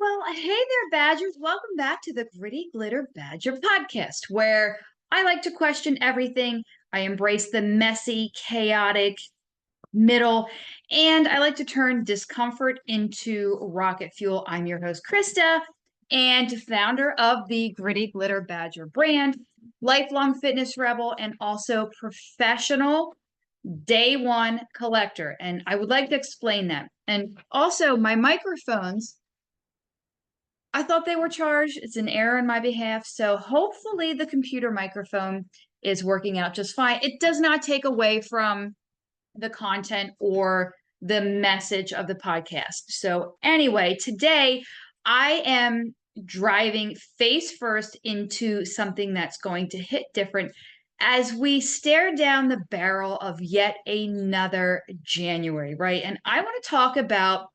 Well, hey there, Badgers. Welcome back to the Gritty Glitter Badger podcast, where I like to question everything. I embrace the messy, chaotic middle, and I like to turn discomfort into rocket fuel. I'm your host, Krista, and founder of the Gritty Glitter Badger brand, lifelong fitness rebel, and also professional day one collector. And I would like to explain that. And also, my microphones, I thought they were charged. It's an error on my behalf. So hopefully the computer microphone is working out just fine. It does not take away from the content or the message of the podcast. So anyway, today I am driving face first into something that's going to hit different as we stare down the barrel of yet another January, right? And I want to talk about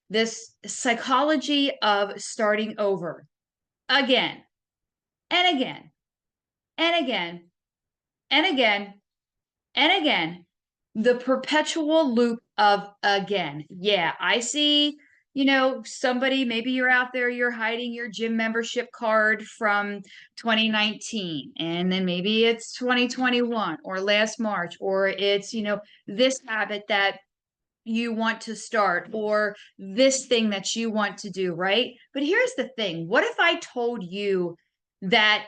this psychology of starting over again and again and again and again and again. The perpetual loop of again. Yeah, I see, somebody, maybe you're out there, you're hiding your gym membership card from 2019, and then maybe it's 2021 or last March, or it's, this habit that you want to start or this thing that you want to do, right? But here's the thing. What if I told you that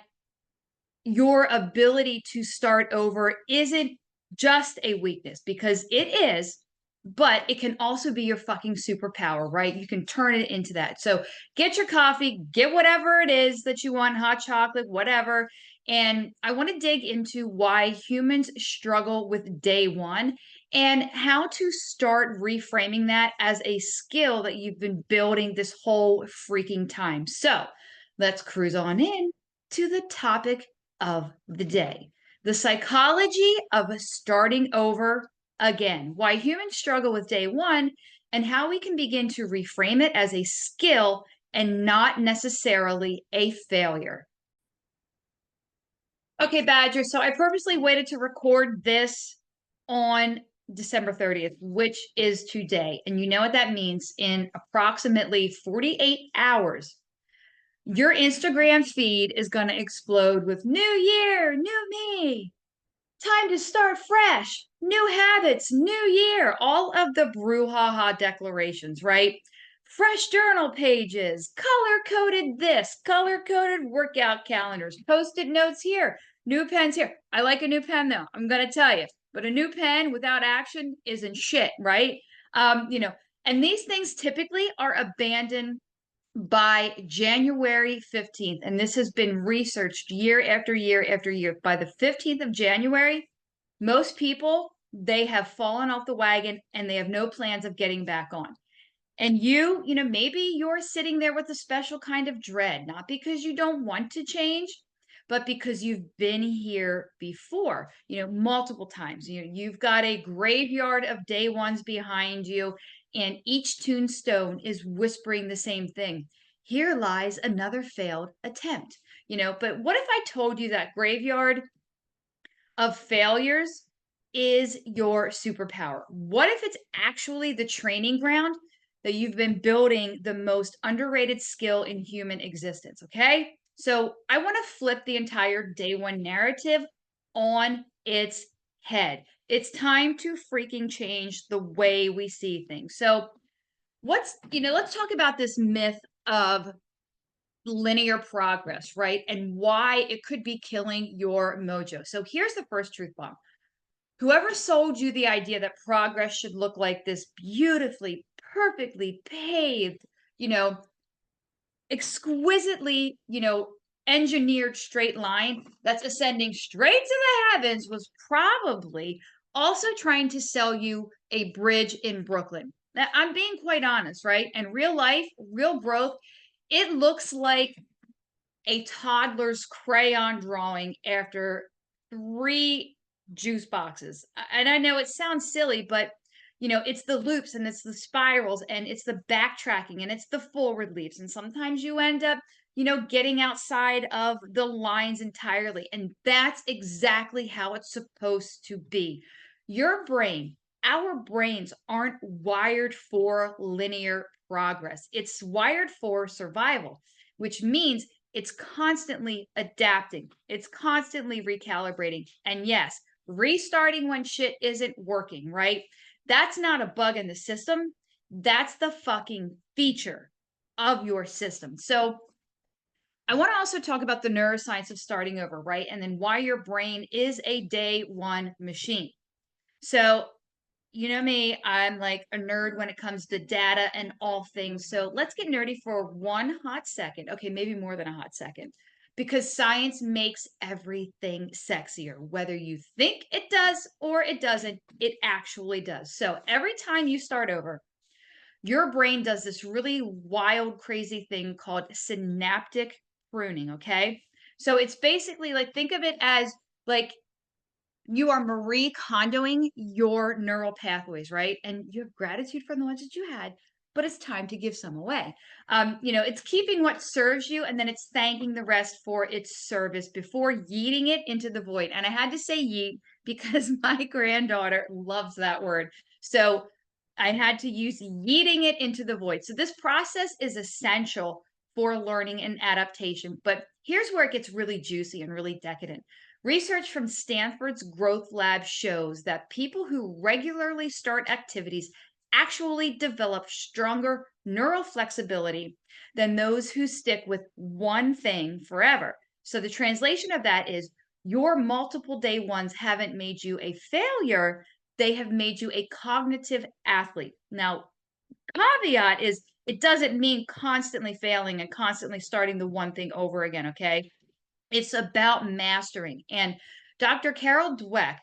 your ability to start over isn't just a weakness? Because it is, but it can also be your fucking superpower, right? You can turn it into that. So get your coffee, get whatever it is that you want, hot chocolate, whatever. And I want to dig into why humans struggle with day one and how to start reframing that as a skill that you've been building this whole freaking time. So let's cruise on in to the topic of the day: the psychology of starting over again, why humans struggle with day one, and how we can begin to reframe it as a skill and not necessarily a failure. Okay, Badger, so I purposely waited to record this on December 30th, which is today. And you know what that means. In approximately 48 hours, your Instagram feed is going to explode with new year, new me, time to start fresh, new habits, new year, all of the brouhaha declarations, right? Fresh journal pages, color coded this, color coded workout calendars, post it notes here, new pens here. I like a new pen though, I'm going to tell you, but a new pen without action isn't shit, right? And these things typically are abandoned by January 15th. And this has been researched year after year after year. By the 15th of January, most people, they have fallen off the wagon and they have no plans of getting back on. And maybe you're sitting there with a special kind of dread, not because you don't want to change, but because you've been here before, multiple times. You've got a graveyard of day ones behind you, and each tombstone is whispering the same thing. Here lies another failed attempt. But what if I told you that graveyard of failures is your superpower? What if it's actually the training ground that you've been building the most underrated skill in human existence? Okay. So I want to flip the entire day one narrative on its head. It's time to freaking change the way we see things. So let's talk about this myth of linear progress, right? And why it could be killing your mojo. So here's the first truth bomb. Whoever sold you the idea that progress should look like this beautifully, perfectly paved, you know, exquisitely, engineered straight line that's ascending straight to the heavens was probably also trying to sell you a bridge in Brooklyn. Now, I'm being quite honest, right? And real life, real growth, it looks like a toddler's crayon drawing after 3 juice boxes. And I know it sounds silly, but it's the loops and it's the spirals and it's the backtracking and it's the forward leaps. And sometimes you end up, getting outside of the lines entirely. And that's exactly how it's supposed to be. Your brain, our brains aren't wired for linear progress. It's wired for survival, which means it's constantly adapting, it's constantly recalibrating. And yes, restarting when shit isn't working, right? That's not a bug in the system. That's the fucking feature of your system. So, I want to also talk about the neuroscience of starting over, right? And then why your brain is a day one machine. So, you know me, I'm like a nerd when it comes to data and all things. So let's get nerdy for one hot second. Okay, maybe more than a hot second. Because science makes everything sexier. Whether you think it does or it doesn't, it actually does. So every time you start over, your brain does this really wild, crazy thing called synaptic pruning. Okay. So it's basically like, think of it as like you are Marie Kondoing your neural pathways, right? And you have gratitude for the ones that you had, but it's time to give some away. It's keeping what serves you and then it's thanking the rest for its service before yeeting it into the void. And I had to say yeet because my granddaughter loves that word. So I had to use yeeting it into the void. So this process is essential for learning and adaptation. But here's where it gets really juicy and really decadent. Research from Stanford's Growth Lab shows that people who regularly start activities actually develop stronger neural flexibility than those who stick with one thing forever. So the translation of that is your multiple day ones haven't made you a failure, they have made you a cognitive athlete. Now, caveat is it doesn't mean constantly failing and constantly starting the one thing over again, okay? It's about mastering. And Dr. Carol Dweck,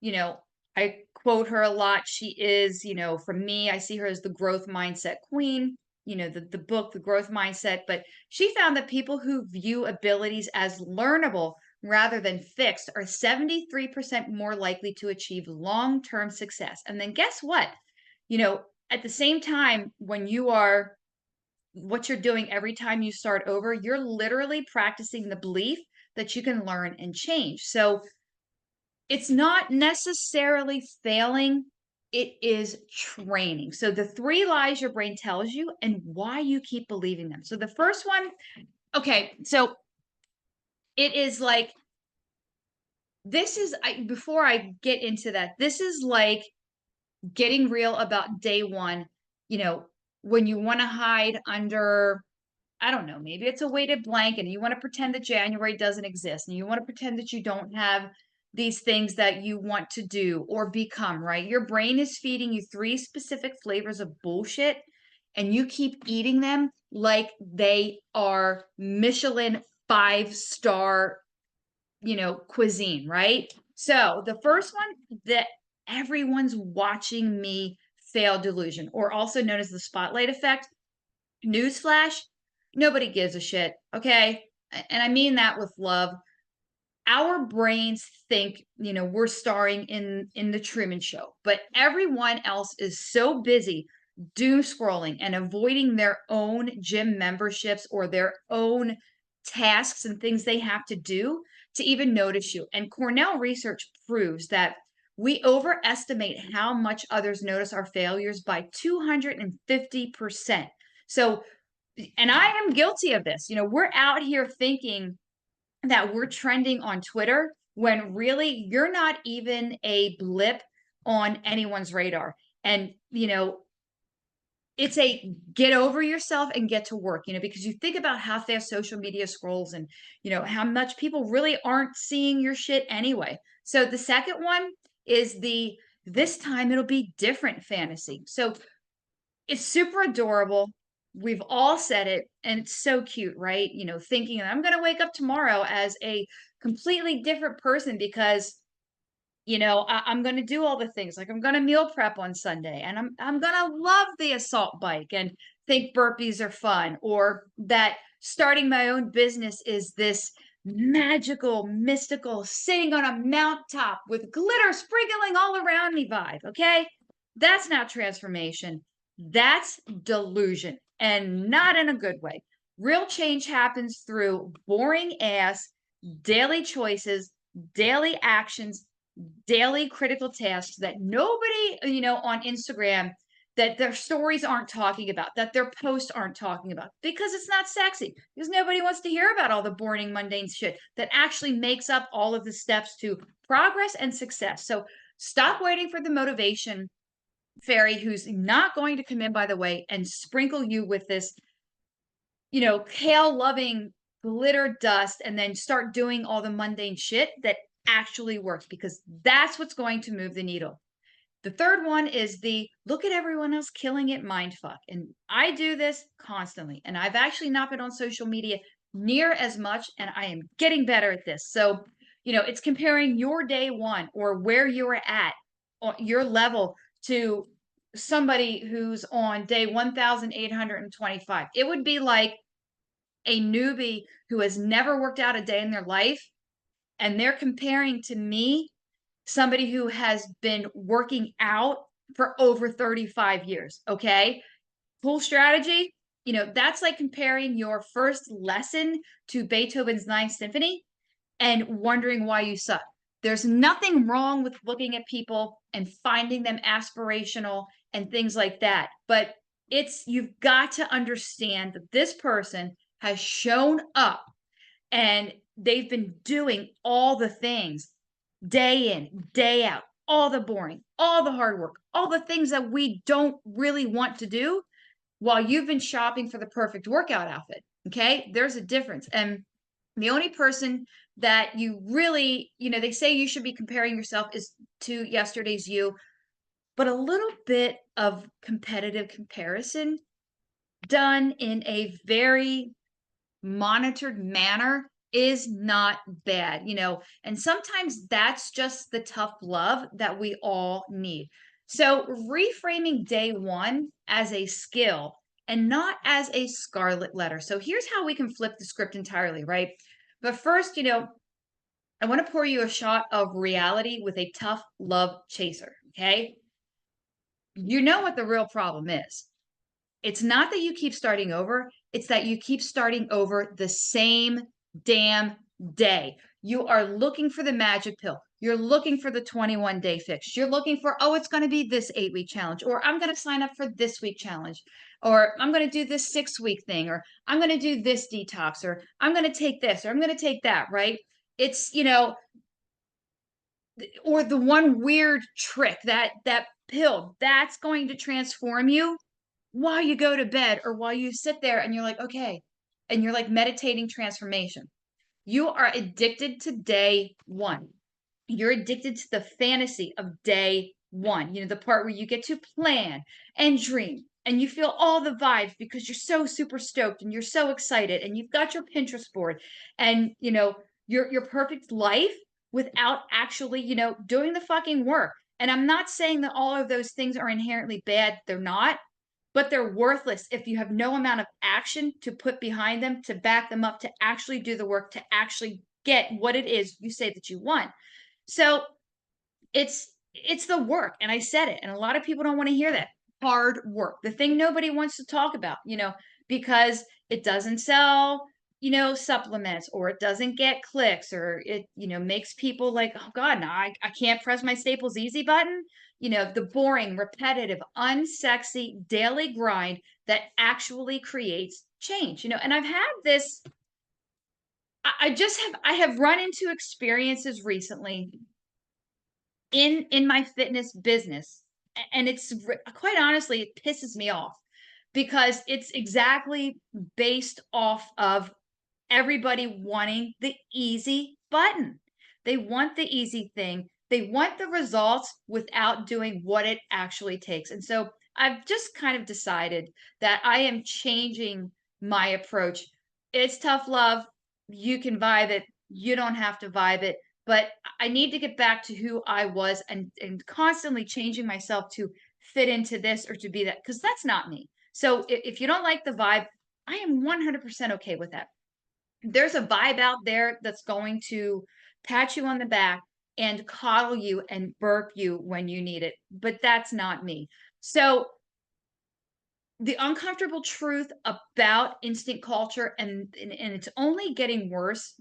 you know, I quote her a lot. She is, for me, I see her as the growth mindset queen, the book, The Growth Mindset. But she found that people who view abilities as learnable rather than fixed are 73% more likely to achieve long term success. And then guess what? At the same time, when you are what you're doing every time you start over, you're literally practicing the belief that you can learn and change. So it's not necessarily failing, it is training. So the three lies your brain tells you and why you keep believing them. So the first one, okay, so it is like, before I get into that, this is like getting real about day one, you know, when you want to hide under, I don't know, maybe it's a weighted blanket and you want to pretend that January doesn't exist and you want to pretend that you don't have these things that you want to do or become, right? Your brain is feeding you three specific flavors of bullshit and you keep eating them like they are Michelin 5-star, cuisine, right? So the first one, that everyone's watching me fail delusion, or also known as the spotlight effect. Newsflash, nobody gives a shit, okay? And I mean that with love. Our brains think, we're starring in the Truman Show, but everyone else is so busy doom scrolling and avoiding their own gym memberships or their own tasks and things they have to do to even notice you. And Cornell research proves that we overestimate how much others notice our failures by 250%. So, and I am guilty of this. We're out here thinking that we're trending on Twitter when really you're not even a blip on anyone's radar. And, it's a get over yourself and get to work, because you think about how fast social media scrolls and, how much people really aren't seeing your shit anyway. So the second one is this time it'll be different fantasy. So it's super adorable. We've all said it, and it's so cute, right? Thinking I'm going to wake up tomorrow as a completely different person because, I'm going to do all the things. Like I'm going to meal prep on Sunday, and I'm going to love the assault bike and think burpees are fun, or that starting my own business is this magical, mystical, sitting on a mountaintop with glitter sprinkling all around me vibe. Okay, that's not transformation. That's delusion, and not in a good way. Real change happens through boring ass daily choices, daily actions, daily critical tasks that nobody, on Instagram, that their stories aren't talking about, that their posts aren't talking about, because it's not sexy, because nobody wants to hear about all the boring, mundane shit that actually makes up all of the steps to progress and success. So stop waiting for the motivation fairy who's not going to come in, by the way, and sprinkle you with this, kale loving glitter dust and then start doing all the mundane shit that actually works, because that's what's going to move the needle. The third one is the look at everyone else killing it mind fuck. And I do this constantly. And I've actually not been on social media near as much, and I am getting better at this. So, it's comparing your day one or where you're at, on your level, to somebody who's on day 1,825. It would be like a newbie who has never worked out a day in their life, and they're comparing to me, somebody who has been working out for over 35 years. Okay. Cool strategy. That's like comparing your first lesson to Beethoven's Ninth Symphony and wondering why you suck. There's nothing wrong with looking at people and finding them aspirational and things like that. But you've got to understand that this person has shown up and they've been doing all the things day in, day out, all the boring, all the hard work, all the things that we don't really want to do while you've been shopping for the perfect workout outfit. Okay. There's a difference. And the only person that you really, they say you should be comparing yourself is to yesterday's you, but a little bit of competitive comparison done in a very monitored manner is not bad, and sometimes that's just the tough love that we all need. So, reframing day one as a skill and not as a scarlet letter. So, here's how we can flip the script entirely, right? But first, I want to pour you a shot of reality with a tough love chaser, okay? You know what the real problem is. It's not that you keep starting over, it's that you keep starting over the same damn day. You are looking for the magic pill. You're looking for the 21-day fix. You're looking for, oh, it's going to be this 8-week challenge, or I'm going to sign up for this week challenge, or I'm going to do this 6-week thing, or I'm going to do this detox, or I'm going to take this, or I'm going to take that, right? It's, or the one weird trick, that pill that's going to transform you while you go to bed or while you sit there and you're like, okay, and you're like meditating transformation. You are addicted to day one. You're addicted to the fantasy of day one, the part where you get to plan and dream and you feel all the vibes because you're so super stoked and you're so excited and you've got your Pinterest board and, your perfect life without actually, doing the fucking work. And I'm not saying that all of those things are inherently bad. They're not, but they're worthless if you have no amount of action to put behind them, to back them up, to actually do the work, to actually get what it is you say that you want. So it's the work. And I said it, and a lot of people don't want to hear that. Hard work, the thing nobody wants to talk about, because it doesn't sell, supplements, or it doesn't get clicks, or it, makes people like, oh God, no, I can't press my Staples Easy button. The boring, repetitive, unsexy daily grind that actually creates change, and I've had this, I have run into experiences recently in my fitness business, and it's quite honestly, it pisses me off because it's exactly based off of everybody wanting the easy button. They want the easy thing. They want the results without doing what it actually takes. And so I've just kind of decided that I am changing my approach. It's tough love. You can vibe it. You don't have to vibe it. But I need to get back to who I was, and constantly changing myself to fit into this or to be that, because that's not me. So if you don't like the vibe, I am 100% okay with that. There's a vibe out there that's going to pat you on the back and coddle you and burp you when you need it, but that's not me. So the uncomfortable truth about instant culture, and it's only getting worse,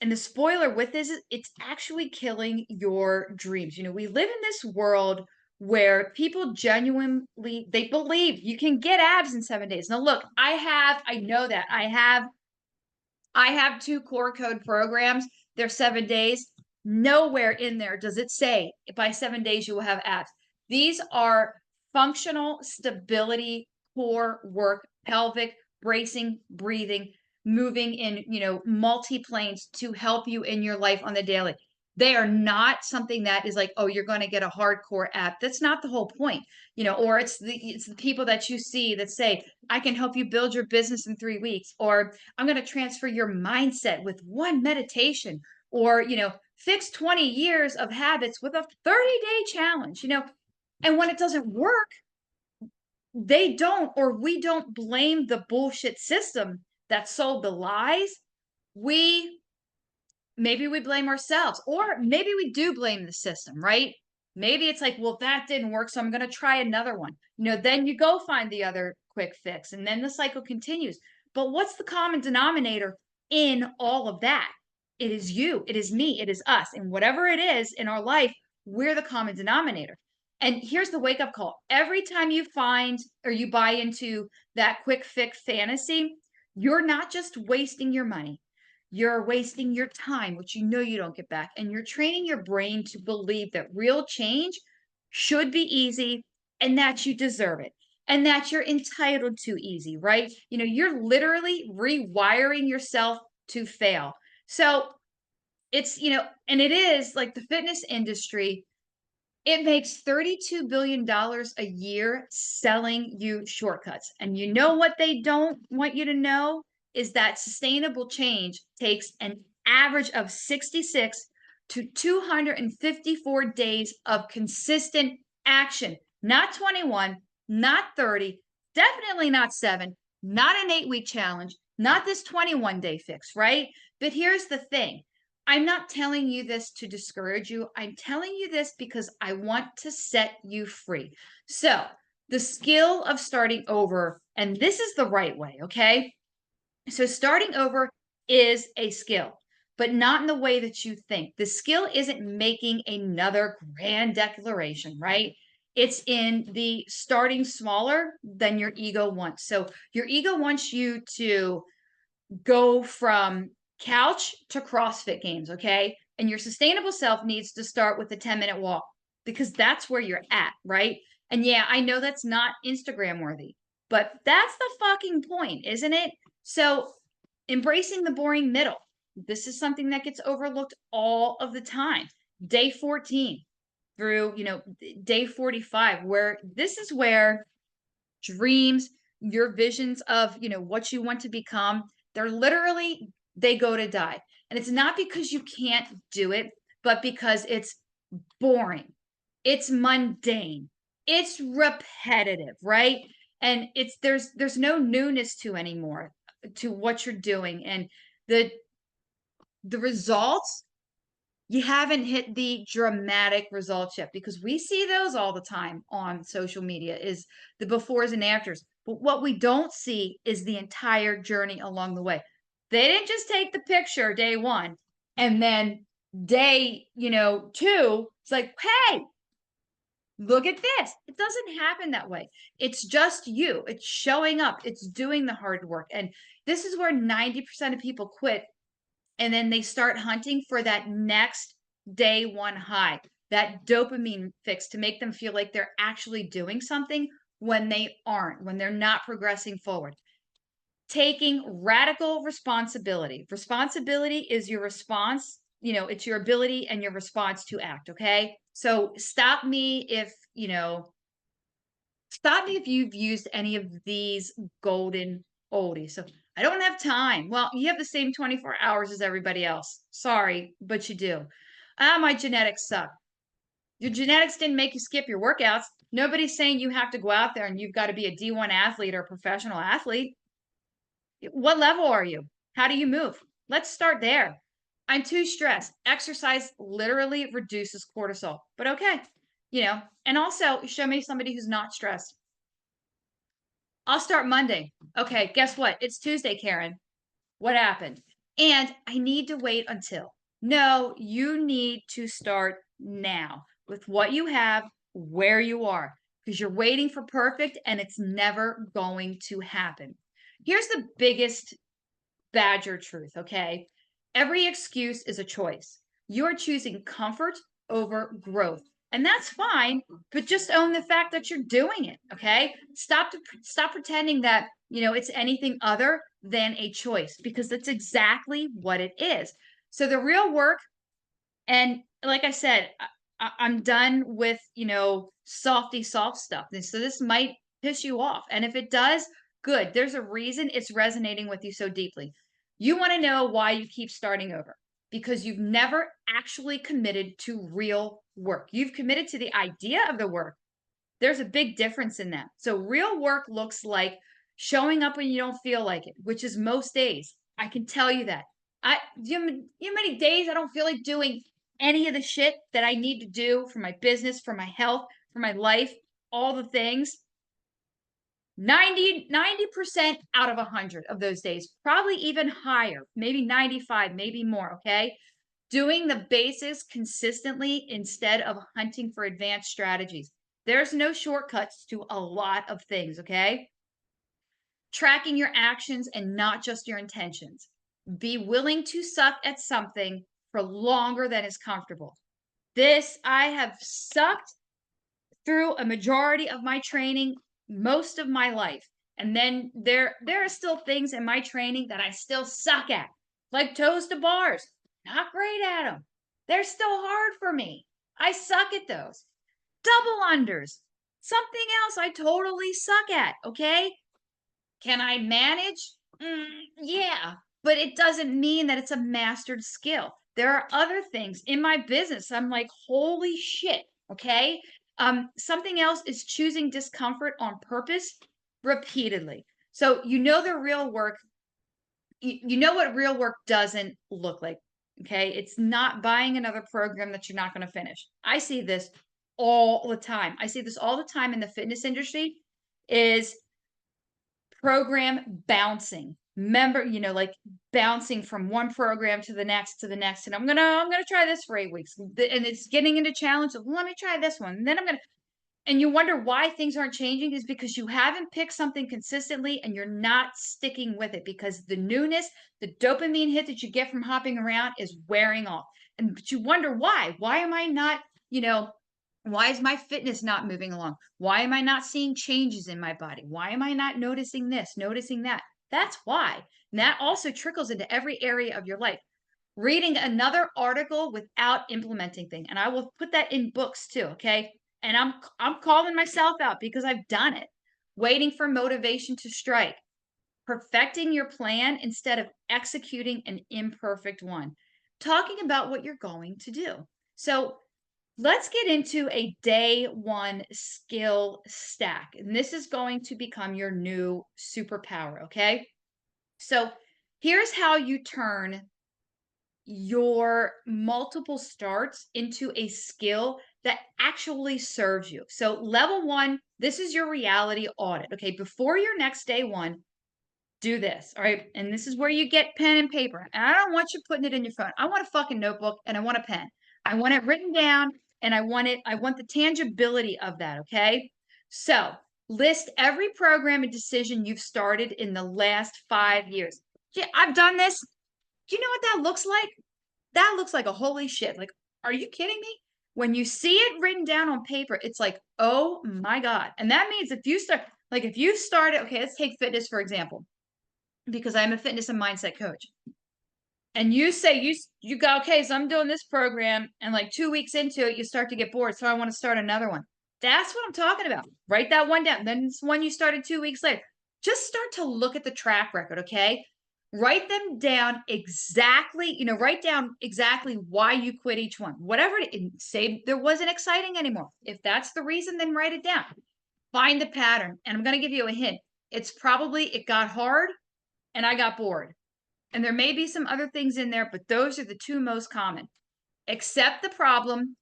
And the spoiler with this is it's actually killing your dreams. We live in this world where people genuinely they believe you can get abs in 7 days. Now look, I know that. I have 2 core code programs. They're 7 days. Nowhere in there does it say by 7 days you will have abs. These are functional stability core work, pelvic, bracing, breathing, moving in, multi-planes to help you in your life on the daily. They are not something that is like, oh, you're going to get a hardcore ab. That's not the whole point. Or it's the people that you see that say, I can help you build your business in 3 weeks, or I'm going to transfer your mindset with one meditation, or, fix 20 years of habits with a 30-day challenge, and when it doesn't work, they don't, or we don't blame the bullshit system that sold the lies. We maybe we blame ourselves, or maybe we do blame the system, right? Maybe it's like, well, that didn't work, so I'm going to try another one. Then you go find the other quick fix, and then the cycle continues. But what's the common denominator in all of that? It is you, it is me, it is us. And whatever it is in our life, we're the common denominator. And here's the wake up call. Every time you find or you buy into that quick fix fantasy, you're not just wasting your money. You're wasting your time, which you don't get back. And you're training your brain to believe that real change should be easy and that you deserve it and that you're entitled to easy, right? You're literally rewiring yourself to fail. So it's, and it is like the fitness industry, it makes $32 billion a year selling you shortcuts. And you know what they don't want you to know is that sustainable change takes an average of 66 to 254 days of consistent action, not 21, not 30, definitely not 7, not an 8-week challenge, not this 21-day fix, right? But here's the thing. I'm not telling you this to discourage you. I'm telling you this because I want to set you free. So, the skill of starting over, and this is the right way, okay? So, starting over is a skill, but not in the way that you think. The skill isn't making another grand declaration, right? It's in the starting smaller than your ego wants. So, your ego wants you to go from couch to CrossFit games, okay? And your sustainable self needs to start with a 10-minute walk because that's where you're at, right? And yeah, I know that's not Instagram worthy, but that's the fucking point, isn't it? So, embracing the boring middle. This is something that gets overlooked all of the time. Day 14 through, day 45, where this is where dreams, your visions of, what you want to become, they go to die. And it's not because you can't do it, but because it's boring. It's mundane. It's repetitive, right? And there's no newness to what you're doing, and the results, you haven't hit the dramatic results yet, because we see those all the time on social media, is the befores and afters. But what we don't see is the entire journey along the way. They didn't just take the picture day 1 and then day, 2, it's like, hey, look at this. It doesn't happen that way. It's just you. It's showing up. It's doing the hard work. And this is where 90% of people quit, and then they start hunting for that next day 1 high, that dopamine fix to make them feel like they're actually doing something when they aren't, when they're not progressing forward. Taking radical responsibility. Responsibility is your response, it's your ability and your response to act, okay? So stop me if you've used any of these golden oldies. So I don't have time. Well, you have the same 24 hours as everybody else. Sorry, but you do. My genetics suck. Your genetics didn't make you skip your workouts. Nobody's saying you have to go out there and you've got to be a D1 athlete or a professional athlete. What level are you? How do you move? Let's start there. I'm too stressed. Exercise literally reduces cortisol, but okay. And also show me somebody who's not stressed. I'll start Monday. Okay, guess what? It's Tuesday, Karen. What happened? And I need to wait until. No, you need to start now with what you have, where you are, because you're waiting for perfect and it's never going to happen. Here's the biggest badger truth, okay? Every excuse is a choice. You're choosing comfort over growth. And that's fine, but just own the fact that you're doing it, okay? Stop pretending that, it's anything other than a choice because that's exactly what it is. So the real work, and like I said, I'm done with, softy soft stuff. And so this might piss you off. And if it does, good. There's a reason it's resonating with you so deeply. You want to know why you keep starting over because you've never actually committed to real work. You've committed to the idea of the work. There's a big difference in that. So real work looks like showing up when you don't feel like it, which is most days. I can tell you that. You know how many days I don't feel like doing any of the shit that I need to do for my business, for my health, for my life, all the things. 90% out of 100 of those days, probably even higher, maybe 95, maybe more, okay? Doing the basics consistently instead of hunting for advanced strategies. There's no shortcuts to a lot of things, okay? Tracking your actions and not just your intentions. Be willing to suck at something for longer than is comfortable. This, I have sucked through a majority of my training most of my life. And then there are still things in my training that I still suck at, like toes to bars. Not great at them. They're still hard for me. I suck at those. Double unders. Something else I totally suck at, okay? Can I manage? Yeah, but it doesn't mean that it's a mastered skill. There are other things in my business. I'm like, holy shit. Okay. Something else is choosing discomfort on purpose repeatedly. So the real work, you know what real work doesn't look like. Okay. It's not buying another program that you're not going to finish. I see this all the time. I see this all the time in the fitness industry is program bouncing. Member, like bouncing from one program to the next to the next. And I'm gonna try this for 8 weeks. And it's getting into challenge of let me try this one. And then and you wonder why things aren't changing is because you haven't picked something consistently and you're not sticking with it because the newness, the dopamine hit that you get from hopping around is wearing off. But you wonder why. Why am I not, why is my fitness not moving along? Why am I not seeing changes in my body? Why am I not noticing this, noticing that? That's why. And that also trickles into every area of your life. Reading another article without implementing thing. And I will put that in books too, okay? And I'm calling myself out because I've done it. Waiting for motivation to strike. Perfecting your plan instead of executing an imperfect one. Talking about what you're going to do. So let's get into a day one skill stack. And this is going to become your new superpower, okay? So here's how you turn your multiple starts into a skill that actually serves you. So level one, this is your reality audit. Okay, before your next day one, do this. All right. And this is where you get pen and paper. And I don't want you putting it in your phone. I want a fucking notebook and I want a pen. I want it written down and I want the tangibility of that. Okay. So list every program and decision you've started in the last 5 years. Yeah, I've done this. Do you know what that looks like? That looks like a holy shit. Like, are you kidding me? When you see it written down on paper, it's like, oh my God. And that means if you started, okay, let's take fitness for example because I'm a fitness and mindset coach. And you say you go, okay, so I'm doing this program, and like 2 weeks into it, you start to get bored. So I want to start another one. That's what I'm talking about. Write that one down. Then it's one you started 2 weeks later. Just start to look at the track record, okay? Write them down exactly, write down exactly why you quit each one. Whatever say there wasn't exciting anymore. If that's the reason, then write it down. Find the pattern. And I'm going to give you a hint. It's probably it got hard and I got bored. And there may be some other things in there, but those are the two most common. Accept the problem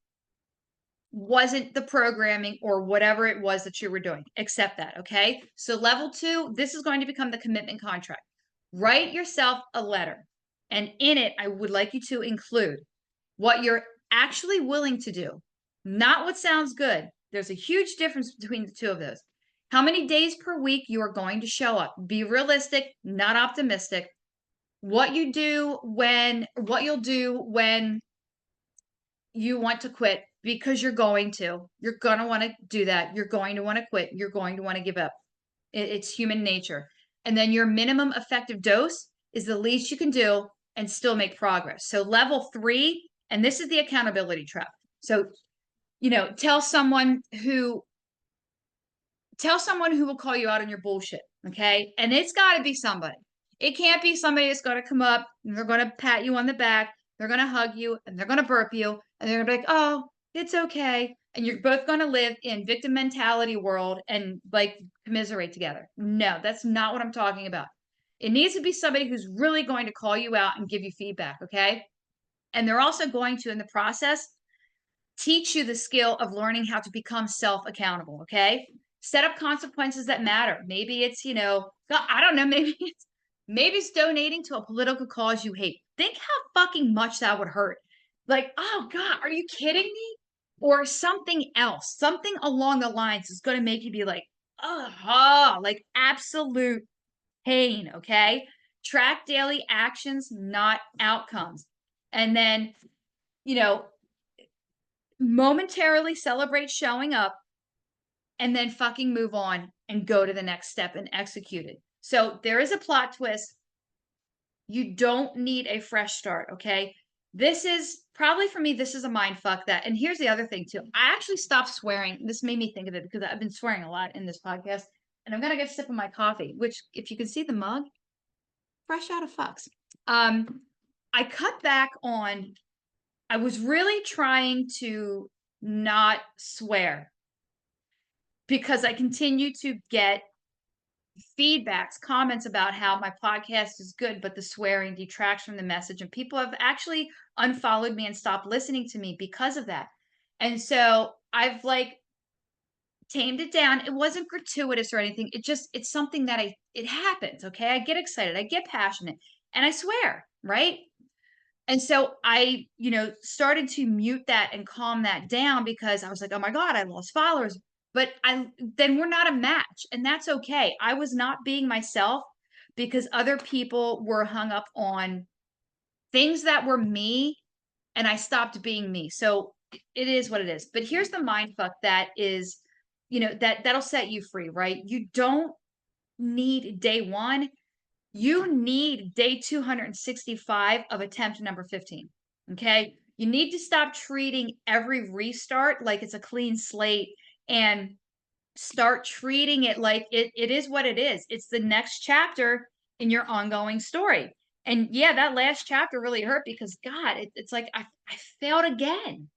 wasn't the programming or whatever it was that you were doing. Accept that, okay? So level two, this is going to become the commitment contract. Write yourself a letter. And in it, I would like you to include what you're actually willing to do, not what sounds good. There's a huge difference between the two of those. How many days per week you are going to show up. Be realistic, not optimistic. What you'll do when you want to quit, because you're going to. You're going to want to do that. You're going to want to quit. You're going to want to give up. It's human nature. And then your minimum effective dose is the least you can do and still make progress. So level 3, and this is the accountability trap. So, tell someone who will call you out on your bullshit. Okay. And it's got to be somebody. It can't be somebody that's going to come up and they're going to pat you on the back. They're going to hug you and they're going to burp you and they're going to be like, oh, it's okay. And you're both going to live in victim mentality world and like commiserate together. No, that's not what I'm talking about. It needs to be somebody who's really going to call you out and give you feedback. Okay. And they're also going to, in the process, teach you the skill of learning how to become self-accountable. Okay. Set up consequences that matter. Maybe it's, I don't know, maybe it's donating to a political cause you hate. Think how fucking much that would hurt. Like, oh God, are you kidding me? Or something else, something along the lines is going to make you be like, like absolute pain. Okay. Track daily actions, not outcomes. And then, momentarily celebrate showing up and then fucking move on and go to the next step and execute it. So there is a plot twist. You don't need a fresh start. Okay. This is probably for me, this is a mind fuck that. And here's the other thing too. I actually stopped swearing. This made me think of it because I've been swearing a lot in this podcast and I'm going to get a sip of my coffee, which if you can see the mug, fresh out of fucks. I cut back on, I was really trying to not swear because I continue to get feedbacks, comments about how my podcast is good, but the swearing detracts from the message. And people have actually unfollowed me and stopped listening to me because of that. And so I've like tamed it down. It wasn't gratuitous or anything. It's something that it happens. Okay. I get excited. I get passionate and I swear. Right. And so I, started to mute that and calm that down because I was like, oh my God, I lost followers. But then we're not a match. And that's okay. I was not being myself because other people were hung up on things that were me and I stopped being me. So it is what it is. But here's the mind fuck that is, that'll set you free, right? You don't need day 1. You need day 265 of attempt number 15. Okay. You need to stop treating every restart like it's a clean slate and start treating it like it is what it is. It's the next chapter in your ongoing story. And yeah, that last chapter really hurt because God, it's like I failed again.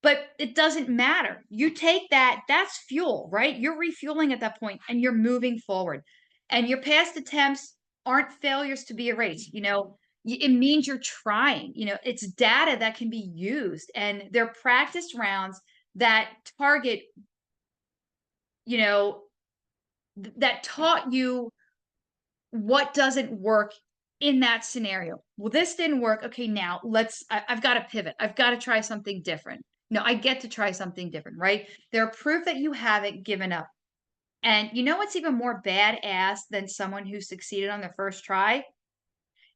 But it doesn't matter. You take that's fuel, right? You're refueling at that point and you're moving forward. And your past attempts aren't failures to be erased. It means you're trying. It's data that can be used and they're practice rounds that target, that taught you what doesn't work in that scenario. Well, this didn't work. Okay, now I've got to pivot. I've got to try something different. No, I get to try something different, right? They're proof that you haven't given up. And you know what's even more badass than someone who succeeded on their first try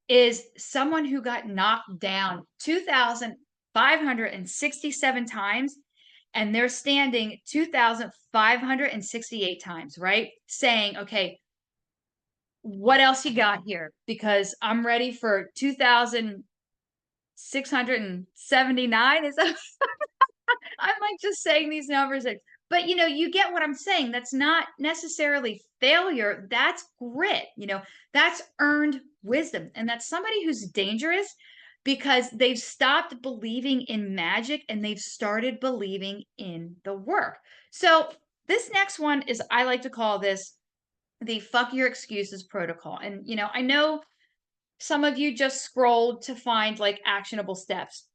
is someone who got knocked down 2,567 times and they're standing 2,568 times, right? Saying, okay, what else you got here? Because I'm ready for 2,679. Is that I'm like just saying these numbers, but you get what I'm saying. That's not necessarily failure. That's grit. That's earned wisdom. And that's somebody who's dangerous because they've stopped believing in magic and they've started believing in the work. So this next one is, I like to call this the fuck your excuses protocol. And, I know some of you just scrolled to find like actionable steps.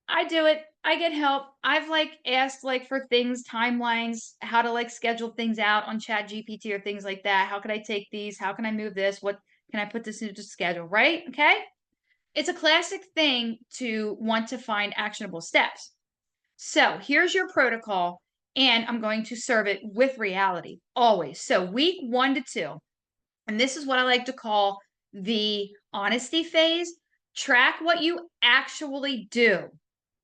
I do it. I get help. I've asked for things, timelines, how to schedule things out on Chat GPT or things like that. How can I take these? How can I move this? What can I put this into schedule? Right? Okay. It's a classic thing to want to find actionable steps. So here's your protocol, and I'm going to serve it with reality always. So week 1 to 2, and this is what I like to call the honesty phase. Track what you actually do,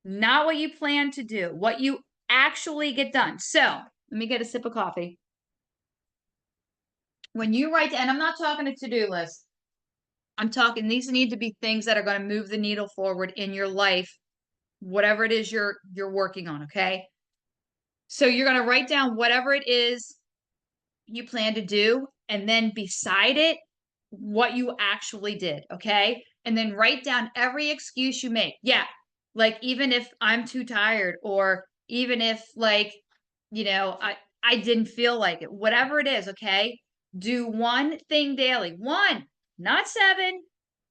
not what you plan to do, what you actually get done. So let me get a sip of coffee. When you write, and I'm not talking a to-do list, I'm talking these need to be things that are going to move the needle forward in your life, whatever it is you're working on, okay? So you're going to write down whatever it is you plan to do, and then beside it, what you actually did, okay? And then write down every excuse you make. Yeah, like even if I'm too tired, or even if like, I didn't feel like it, whatever it is, okay? Do one thing daily. One, not seven,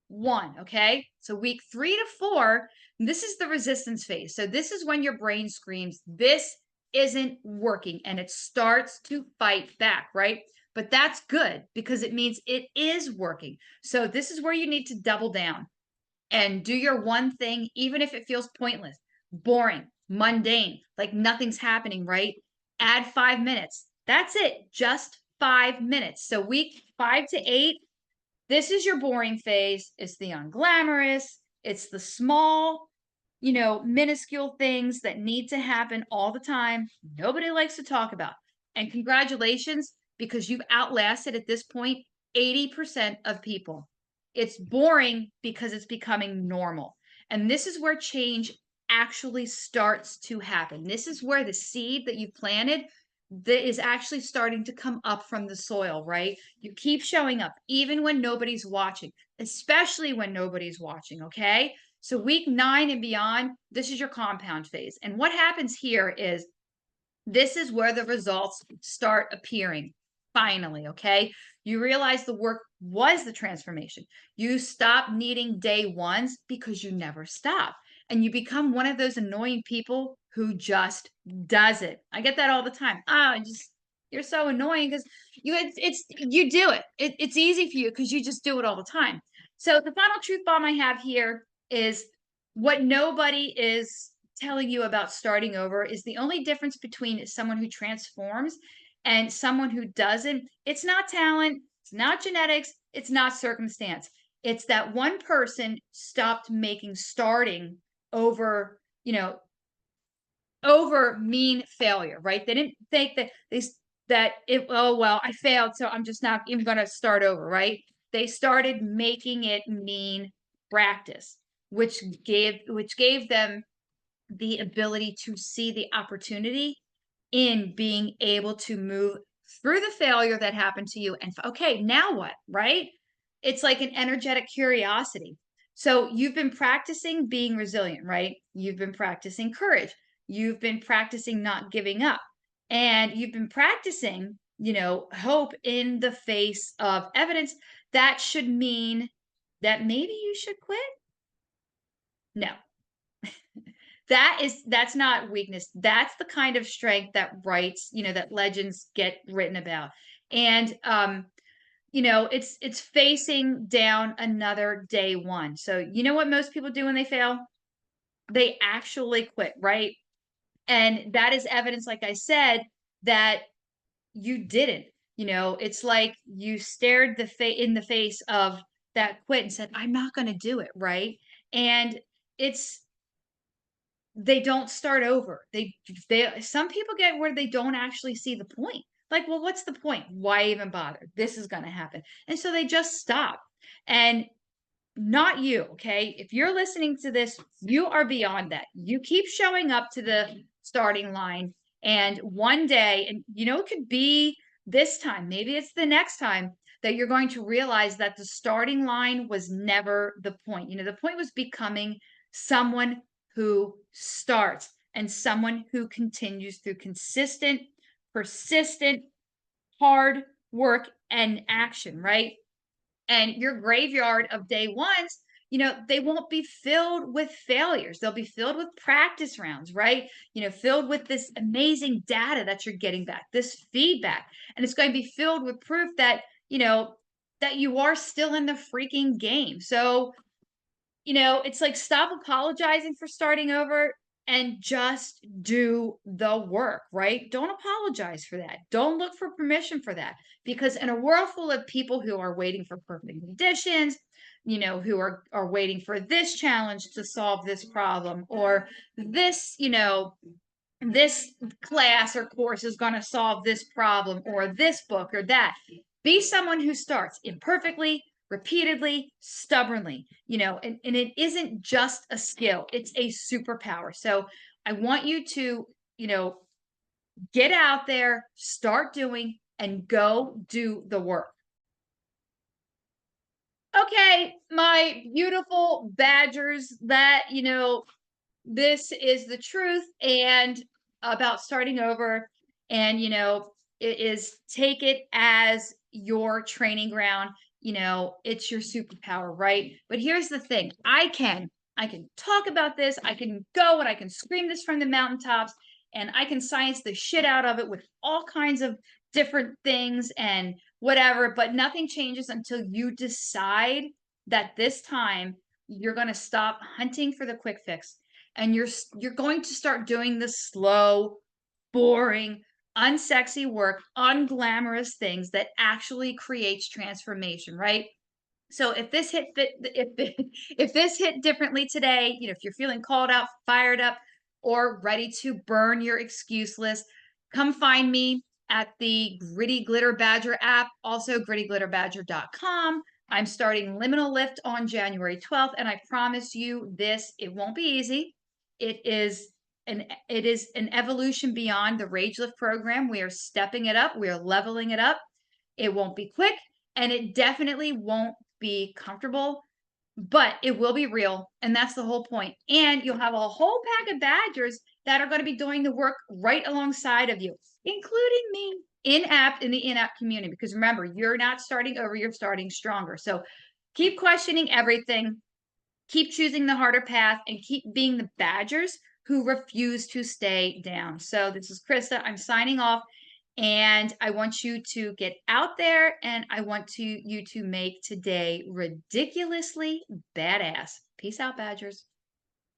one, okay? So week 3 to 4, this is the resistance phase. So this is when your brain screams, this isn't working, and it starts to fight back, right? But that's good because it means it is working. So this is where you need to double down and do your one thing, even if it feels pointless, boring, mundane, like nothing's happening, right? Add 5 minutes. That's it, just 5 minutes. So week 5 to 8, this is your boring phase. It's the unglamorous, it's the small, minuscule things that need to happen all the time. Nobody likes to talk about. And congratulations, because you've outlasted at this point 80% of people. It's boring because it's becoming normal. And this is where change actually starts to happen. This is where the seed that you planted that is actually starting to come up from the soil, right? You keep showing up even when nobody's watching, especially when nobody's watching, okay? So week 9 and beyond, this is your compound phase. And what happens here is this is where the results start appearing. Finally, okay? You realize the work was the transformation. You stop needing day ones because you never stop. And you become one of those annoying people who just does it. I get that all the time. You're so annoying because you do it. It's easy for you because you just do it all the time. So the final truth bomb I have here is what nobody is telling you about starting over is the only difference between someone who transforms and someone who doesn't. It's not talent, it's not genetics, it's not circumstance. It's that one person stopped making starting over, over mean failure, right? They didn't think oh well, I failed, so I'm just not even going to start over, right? They started making it mean practice, which gave them the ability to see the opportunity in being able to move through the failure that happened to you and okay, now what, right? It's like an energetic curiosity. So you've been practicing being resilient, right? You've been practicing courage. You've been practicing not giving up. And you've been practicing, hope in the face of evidence. That should mean that maybe you should quit. No, that's not weakness. That's the kind of strength that that legends get written about. And it's facing down another day one. So you know what most people do when they fail? They actually quit, right? And that is evidence, like I said, that you didn't. It's like you stared in the face of that quit and said, I'm not going to do it, right? And it's they don't start over. They some people get where they don't actually see the point. Like, well, what's the point? Why even bother? This is going to happen. And so they just stop. And not you, okay? If you're listening to this, you are beyond that. You keep showing up to the starting line, and one day, and it could be this time, maybe it's the next time, that you're going to realize that the starting line was never the point. The point was becoming someone who starts and someone who continues through consistent, persistent, hard work and action, right? And your graveyard of day ones, they won't be filled with failures. They'll be filled with practice rounds, right? Filled with this amazing data that you're getting back, this feedback. And it's going to be filled with proof that, that you are still in the freaking game. So it's like stop apologizing for starting over and just do the work, right? Don't apologize for that. Don't look for permission for that. Because in a world full of people who are waiting for perfect conditions, who are waiting for this challenge to solve this problem, or this, this class or course is going to solve this problem, or this book or that. Be someone who starts imperfectly, repeatedly, stubbornly, and it isn't just a skill, it's a superpower. So I want you to, get out there, start doing, and go do the work. Okay, my beautiful Badgers, that, this is the truth and about starting over. And it is, take it as your training ground. It's your superpower, right? But here's the thing, I can talk about this, I can go and I can scream this from the mountaintops, and I can science the shit out of it with all kinds of different things and whatever, but nothing changes until you decide that this time you're going to stop hunting for the quick fix, and you're going to start doing the slow, boring, unsexy work, unglamorous things that actually creates transformation, right? So if this hit if this hit differently today, if you're feeling called out, fired up, or ready to burn your excuse list, come find me at the Gritty Glitter Badger app, also grittyglitterbadger.com. I'm starting Liminal Lift on January 12th, and I promise you this, it won't be easy. It is an evolution beyond the Rage Lift program. We are stepping it up, we are leveling it up. It won't be quick, and it definitely won't be comfortable, but it will be real. And that's the whole point. And you'll have a whole pack of Badgers that are going to be doing the work right alongside of you, including me in the in-app community. Because remember, you're not starting over, you're starting stronger. So keep questioning everything, keep choosing the harder path, and keep being the Badgers who refuse to stay down. So this is Krista. I'm signing off. And I want you to get out there, and I want you to make today ridiculously badass. Peace out, Badgers.